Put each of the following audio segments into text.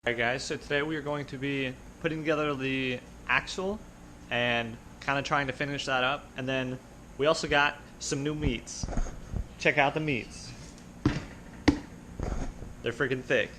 Alright guys, so today we are going to be putting together the axle and kind of trying to finish that up, and then we also got some new meats. Check out the meats. They're freaking thick.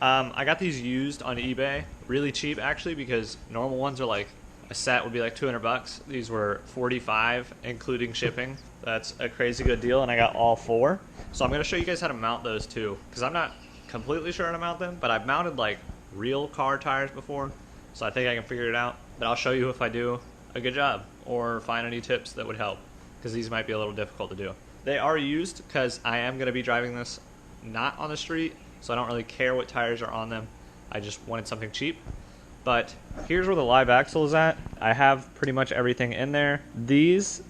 I got these used on eBay, really cheap actually, because normal ones are like, a set would be like 200 bucks. These were 45 including shipping. That's a crazy good deal, and I got all four. So I'm going to show you guys how to mount those too, because I'm not completely sure how to mount them, but I've mounted like real car tires before, so I think I can figure it out. But I'll show you if I do a good job or find any tips that would help, because these might be a little difficult to do. They are used because I am going to be driving this not on the street, so I don't really care what tires are on them. I just wanted something cheap. But here's where the live axle is at. I have pretty much everything in there. This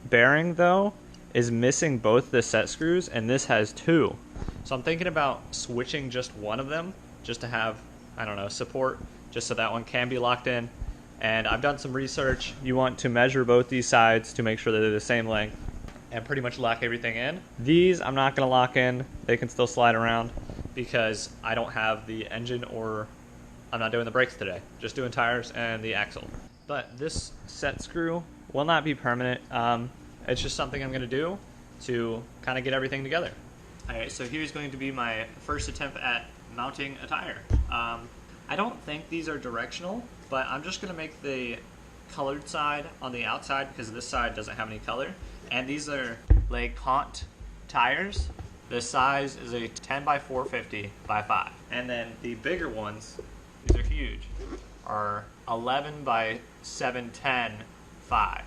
bearing though is missing both the set screws, and this has two. So I'm thinking about switching just one of them, just to have, I don't know, support, just so that one can be locked in. And I've done some research. You want to measure both these sides to make sure that they're the same length and pretty much lock everything in. These I'm not gonna lock in. They can still slide around because I don't have the engine, or I'm not doing the brakes today, just doing tires and the axle. But this set screw will not be permanent. It's just something I'm gonna do to kind of get everything together. Alright, so here's going to be my first attempt at mounting a tire. I don't think these are directional, but I'm just gonna make the colored side on the outside because this side doesn't have any color. And these are Kart tires. The size is a 10 by 450 by 5. And then the bigger ones, these are huge, are 11 by 710 5.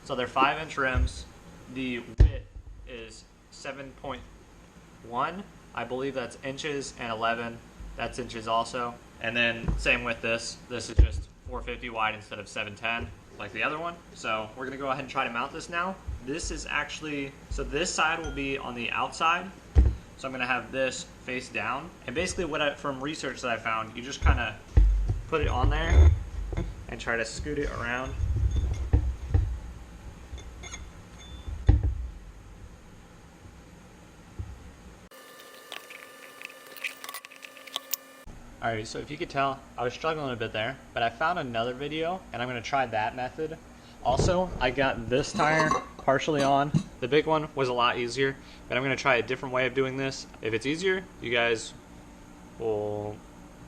So they're 5-inch rims. The width is 7.1. I believe that's inches, and 11, that's inches also. And then same with this. This is just 450 wide instead of 710 like the other one. So we're gonna go ahead and try to mount this now. This is actually, so this side will be on the outside. So I'm gonna have this face down. And basically from research that I found, you just kind of put it on there and try to scoot it around. Alright, so if you could tell, I was struggling a bit there, but I found another video, and I'm going to try that method. Also, I got this tire partially on. The big one was a lot easier, but I'm going to try a different way of doing this. If it's easier, you guys will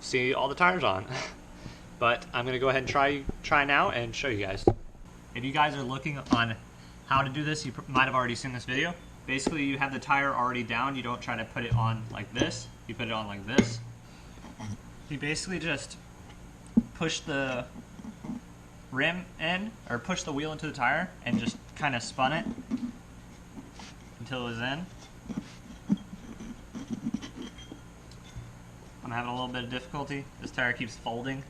see all the tires on. But I'm going to go ahead and try now and show you guys. If you guys are looking on how to do this, you might have already seen this video. Basically, you have the tire already down. You don't try to put it on like this. You put it on like this. You basically just push the rim in, or push the wheel into the tire, and just kind of spun it until it was in. I'm having a little bit of difficulty. This tire keeps folding.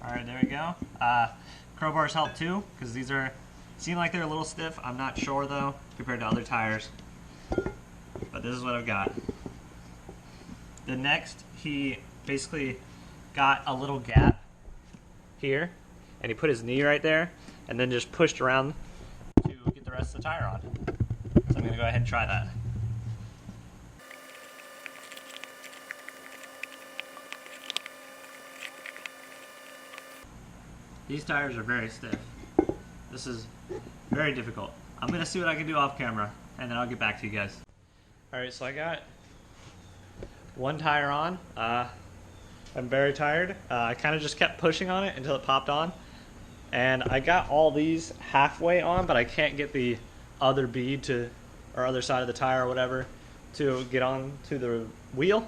Alright, there we go. Crowbars help too, because these seem like they're a little stiff. I'm not sure though, compared to other tires. But this is what I've got. The next, he basically got a little gap here, and he put his knee right there, and then just pushed around to get the rest of the tire on. So I'm going to go ahead and try that. These tires are very stiff. This is very difficult. I'm going to see what I can do off camera, and then I'll get back to you guys. Alright, so I got one tire on. I'm very tired. I kind of just kept pushing on it until it popped on. And I got all these halfway on, but I can't get the other bead or other side of the tire or whatever to get on to the wheel.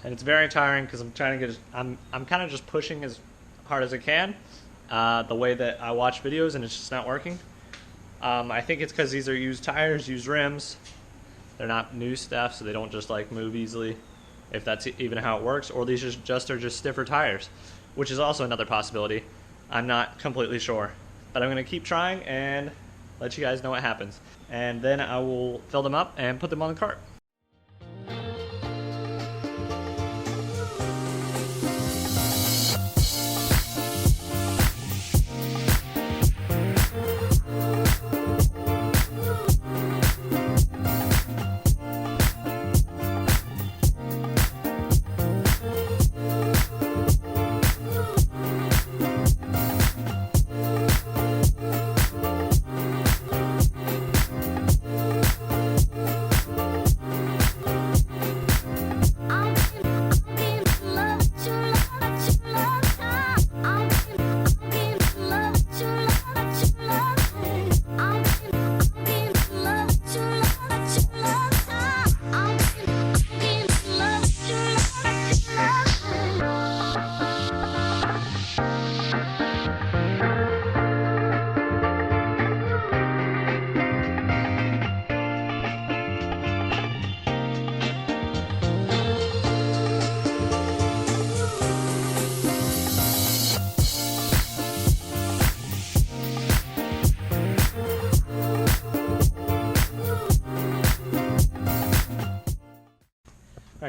And it's very tiring because I'm trying to get, I'm kind of just pushing as hard as I can. The way that I watch videos, and it's just not working. I think it's because these are used tires, used rims. They're not new stuff, so they don't just like move easily, if that's even how it works. Or these are just stiffer tires, which is also another possibility. I'm not completely sure, but I'm going to keep trying and let you guys know what happens. And then I will fill them up and put them on the cart.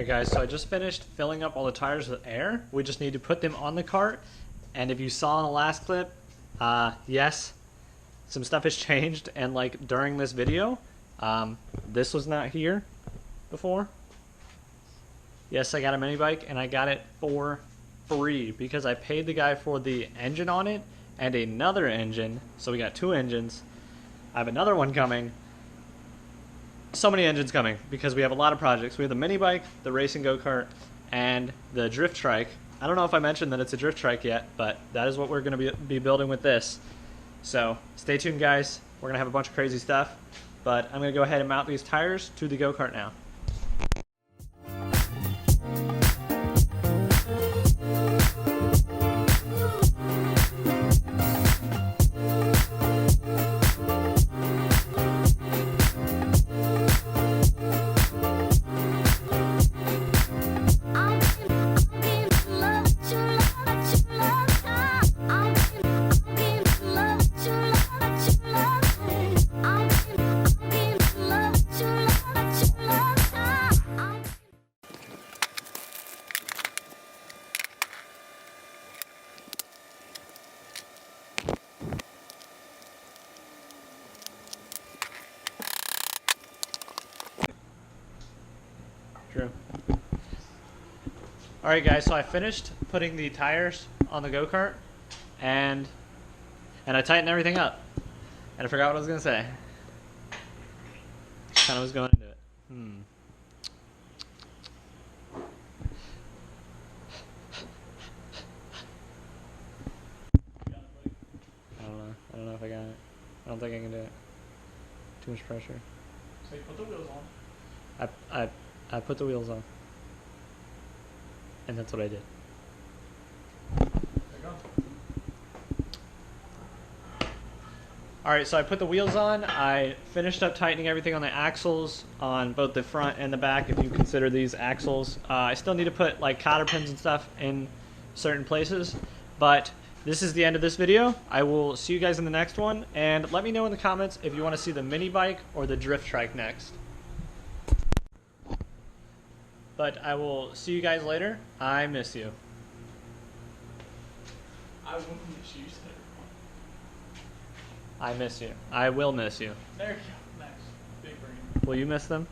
Alright guys, so I just finished filling up all the tires with air. We just need to put them on the cart. And if you saw in the last clip, yes, some stuff has changed. And like during this video, this was not here before. Yes, I got a mini bike and I got it for free because I paid the guy for the engine on it and another engine. So we got 2 engines. I have another one coming. So many engines coming because we have a lot of projects. We have the mini bike, the racing go-kart, and the drift trike. I don't know if I mentioned that it's a drift trike yet, but that is what we're going to be building with this. So stay tuned, guys. We're going to have a bunch of crazy stuff, but I'm going to go ahead and mount these tires to the go-kart now. True. Alright guys, so I finished putting the tires on the go-kart and I tightened everything up. And I forgot what I was going to say. Kind of was going into it. I don't know if I got it. I don't think I can do it. Too much pressure. So you put the wheels on. I put the wheels on. And that's what I did. There you go. Alright, so I put the wheels on. I finished up tightening everything on the axles on both the front and the back, if you consider these axles. I still need to put like cotter pins and stuff in certain places, but this is the end of this video. I will see you guys in the next one, and let me know in the comments if you want to see the mini bike or the drift trike next. But I will see you guys later. I miss you. I wouldn't miss you, said I miss you. I will miss you. There you go. Nice. Big brain. Will you miss them?